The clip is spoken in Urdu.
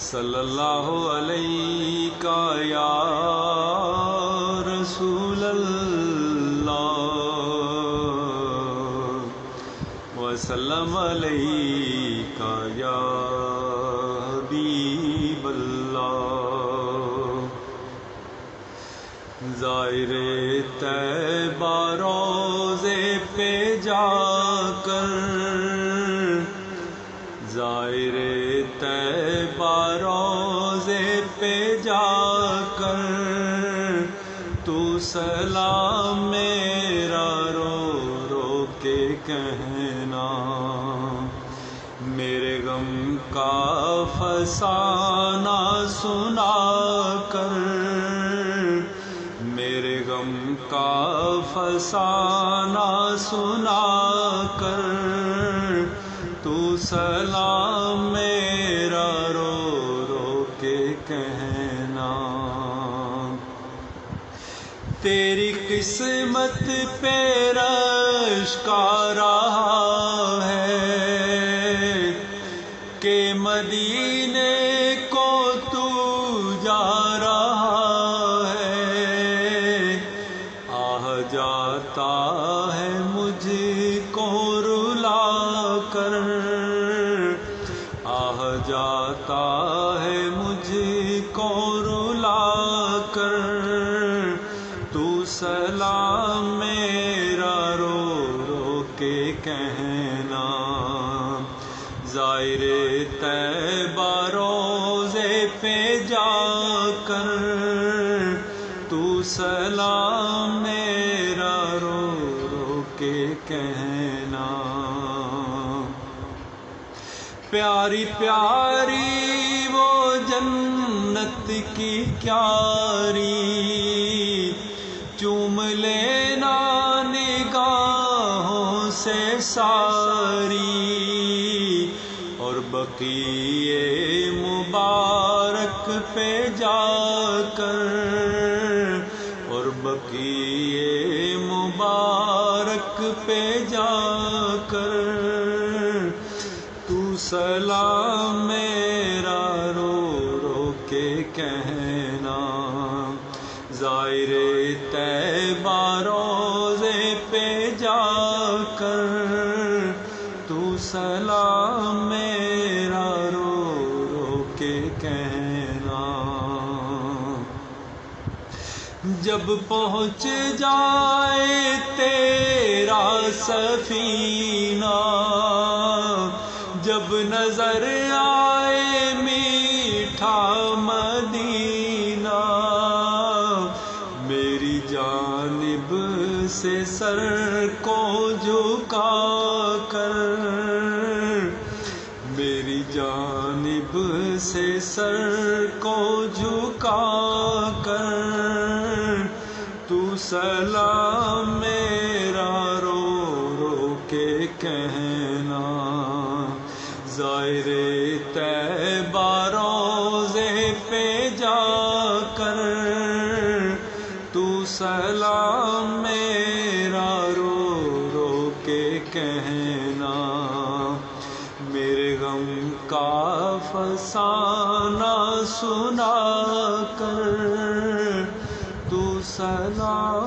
صلی اللہ علیہ یا رسول اللہ وسلم علیک یا حبیب اللہ۔ زائر طیبہ روضے پہ جا کر، زائر طیبہ روضے پہ جا کر، تو سلام میرا رو رو کے کہنا، میرے غم کا فسانہ سنا کر، میرے غم کا فسانہ سنا کر، تو سلام میرا رو رو کے کہنا۔ تیری قسمت پہ رشک آ رہا ہے کہ مدینے کو تو جا رہا ہے، آہ جاتا ہے مجھ کو رلا کر، آہ جاتا ہے مجھ کو رلا کر، تو سلام میرا رو رو کے کہنا۔ زائر طیبہ روضے پہ جا کر، تو سلام میرا رو رو کے کہنا۔ پیاری پیاری وہ جنت کی کیاری، چوم لینا نگاہوں سے ساری، اور بقیے مبارک پہ جا کر، اور بقیے مبارک پہ جا کر، تو سلام میرا رو رو کے کہنا۔ زائر طیبہ روضے پہ جا کر، تو سلام میرا رو رو کے کہنا۔ جب پہنچ جائے تیرا سفینہ، جب نظر آئے میٹھا مدینہ، میری جانب سے سر کو جھکا کر، میری جانب سے سر کو جھکا کر، تو سلام میرا رو رو کے کہنا۔ زائر طیبہ روضے پہ جا کر، تو سلام میرا رو رو کے کہنا، میرے غم کا فسانہ سنا کر، تو سلام